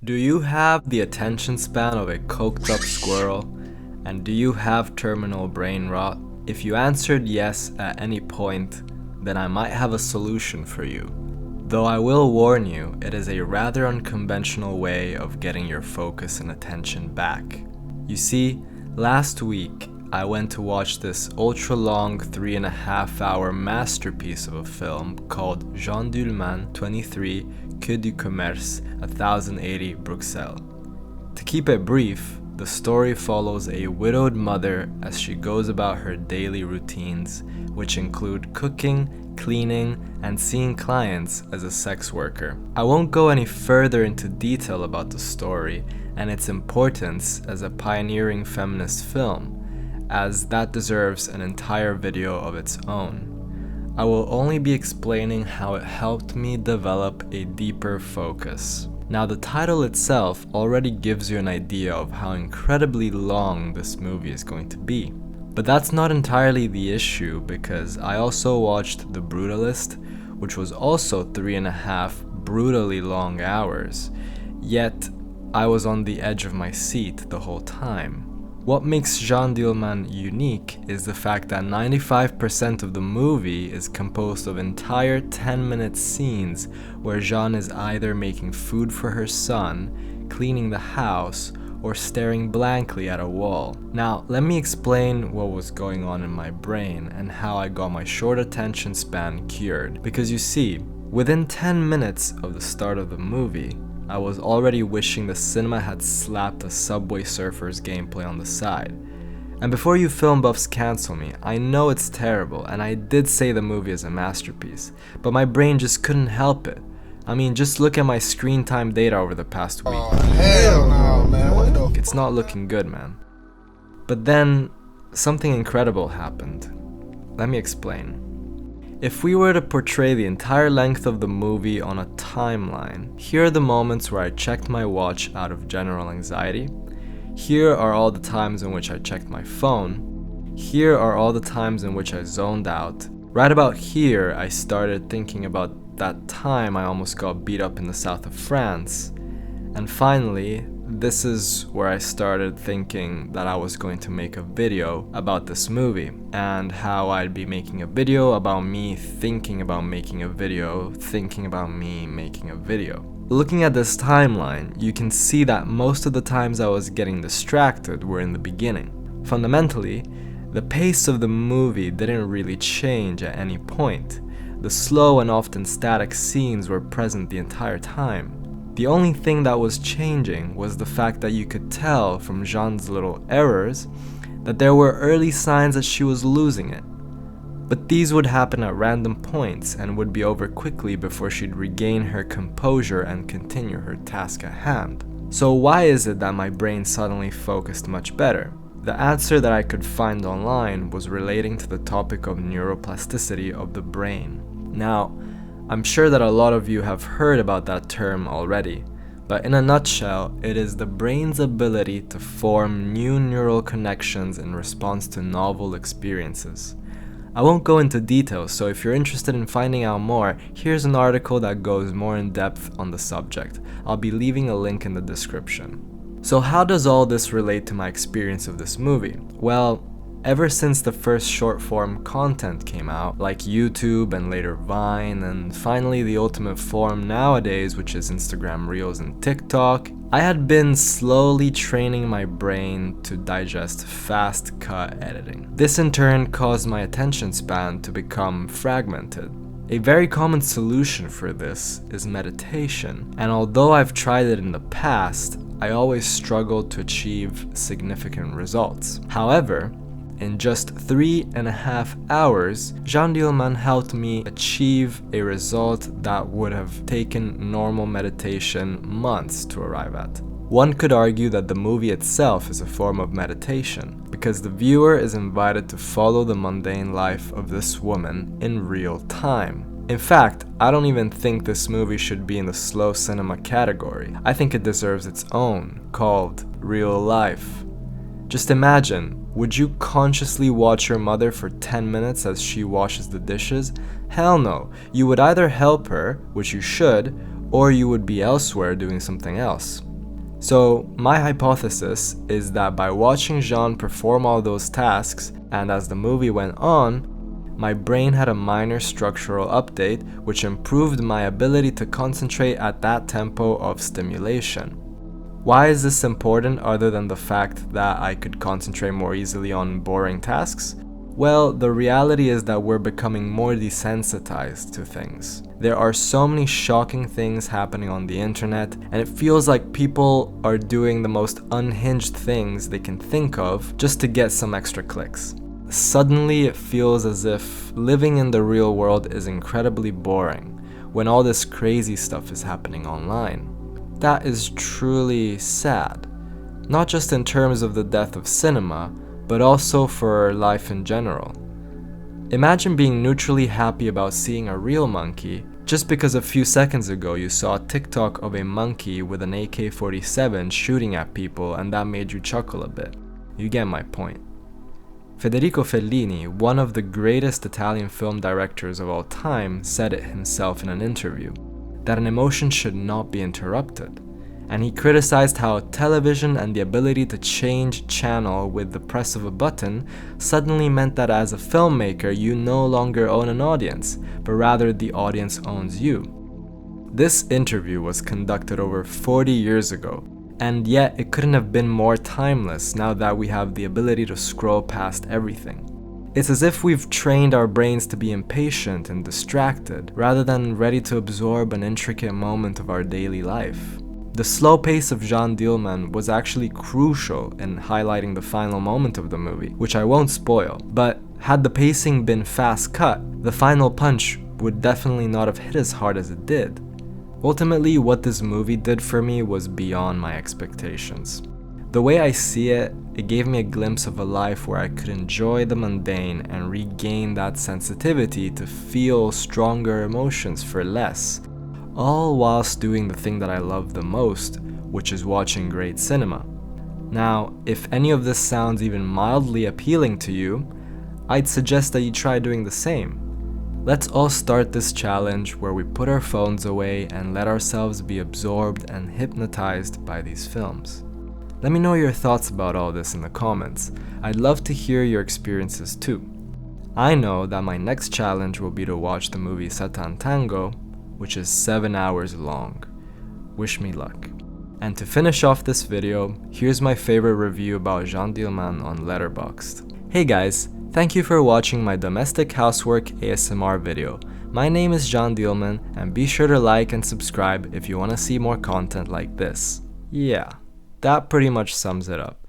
Do you have the attention span of a coked up squirrel? And do you have terminal brain rot? If you answered yes at any point, then I might have a solution for you. Though I will warn you, it is a rather unconventional way of getting your focus and attention back. You see, last week I went to watch this ultra-long 3.5-hour masterpiece of a film called Jeanne Dielman 23 Quai du Commerce 1080 Bruxelles. To keep it brief, the story follows a widowed mother as she goes about her daily routines, which include cooking, cleaning, and seeing clients as a sex worker. I won't go any further into detail about the story and its importance as a pioneering feminist film, as that deserves an entire video of its own. I will only be explaining how it helped me develop a deeper focus. Now, the title itself already gives you an idea of how incredibly long this movie is going to be. But that's not entirely the issue, because I also watched The Brutalist, which was also 3.5 brutally long hours, yet I was on the edge of my seat the whole time. What makes Jeanne Dielman unique is the fact that 95% of the movie is composed of entire 10-minute scenes where Jeanne is either making food for her son, cleaning the house, or staring blankly at a wall. Now, let me explain what was going on in my brain and how I got my short attention span cured. Because you see, within 10 minutes of the start of the movie, I was already wishing the cinema had slapped a Subway Surfers gameplay on the side. And before you film buffs cancel me, I know it's terrible, and I did say the movie is a masterpiece, but my brain just couldn't help it. I mean, just look at my screen time data over the past week. Oh, hell no, man. What the It's not looking good, man. But then, something incredible happened. Let me explain. If we were to portray the entire length of the movie on a timeline, here are the moments where I checked my watch out of general anxiety. Here are all the times in which I checked my phone. Here are all the times in which I zoned out. Right about here, I started thinking about that time I almost got beat up in the south of France. And finally, this is where I started thinking that I was going to make a video about this movie, and how I'd be making a video about me thinking about making a video, thinking about me making a video. Looking at this timeline, you can see that most of the times I was getting distracted were in the beginning. Fundamentally, the pace of the movie didn't really change at any point. The slow and often static scenes were present the entire time. The only thing that was changing was the fact that you could tell from Jeanne's little errors that there were early signs that she was losing it. But these would happen at random points and would be over quickly before she'd regain her composure and continue her task at hand. So why is it that my brain suddenly focused much better? The answer that I could find online was relating to the topic of neuroplasticity of the brain. Now, I'm sure that a lot of you have heard about that term already, but in a nutshell, it is the brain's ability to form new neural connections in response to novel experiences. I won't go into details, so if you're interested in finding out more, here's an article that goes more in depth on the subject. I'll be leaving a link in the description. So how does all this relate to my experience of this movie? Well, ever since the first short-form content came out, like YouTube and later Vine, and finally the ultimate form nowadays, which is Instagram Reels and TikTok, I had been slowly training my brain to digest fast-cut editing. This in turn caused my attention span to become fragmented. A very common solution for this is meditation, and although I've tried it in the past, I always struggled to achieve significant results. However, in just 3.5 hours, Jeanne Dielman helped me achieve a result that would have taken normal meditation months to arrive at. One could argue that the movie itself is a form of meditation, because the viewer is invited to follow the mundane life of this woman in real time. In fact, I don't even think this movie should be in the slow cinema category. I think it deserves its own, called real life. Just imagine, would you consciously watch your mother for 10 minutes as she washes the dishes? Hell no. You would either help her, which you should, or you would be elsewhere doing something else. So my hypothesis is that by watching Jeanne perform all those tasks, and as the movie went on, my brain had a minor structural update which improved my ability to concentrate at that tempo of stimulation. Why is this important other than the fact that I could concentrate more easily on boring tasks? Well, the reality is that we're becoming more desensitized to things. There are so many shocking things happening on the internet, and it feels like people are doing the most unhinged things they can think of just to get some extra clicks. Suddenly, it feels as if living in the real world is incredibly boring when all this crazy stuff is happening online. That is truly sad, not just in terms of the death of cinema, but also for life in general. Imagine being neutrally happy about seeing a real monkey just because a few seconds ago you saw a TikTok of a monkey with an AK-47 shooting at people and that made you chuckle a bit. You get my point. Federico Fellini, one of the greatest Italian film directors of all time, said it himself in an interview, that an emotion should not be interrupted. And he criticized how television and the ability to change channel with the press of a button suddenly meant that as a filmmaker you no longer own an audience, but rather the audience owns you. This interview was conducted over 40 years ago, and yet it couldn't have been more timeless now that we have the ability to scroll past everything. It's as if we've trained our brains to be impatient and distracted, rather than ready to absorb an intricate moment of our daily life. The slow pace of Jeanne Dielman was actually crucial in highlighting the final moment of the movie, which I won't spoil, but had the pacing been fast cut, the final punch would definitely not have hit as hard as it did. Ultimately, what this movie did for me was beyond my expectations. The way I see it, it gave me a glimpse of a life where I could enjoy the mundane and regain that sensitivity to feel stronger emotions for less, all whilst doing the thing that I love the most, which is watching great cinema. Now, if any of this sounds even mildly appealing to you, I'd suggest that you try doing the same. Let's all start this challenge where we put our phones away and let ourselves be absorbed and hypnotized by these films. Let me know your thoughts about all this in the comments. I'd love to hear your experiences too. I know that my next challenge will be to watch the movie Satan Tango, which is 7 hours long. Wish me luck. And to finish off this video, here's my favorite review about Jeanne Dielman on Letterboxd. Hey guys, thank you for watching my domestic housework ASMR video. My name is Jeanne Dielman, and be sure to like and subscribe if you want to see more content like this. Yeah, that pretty much sums it up.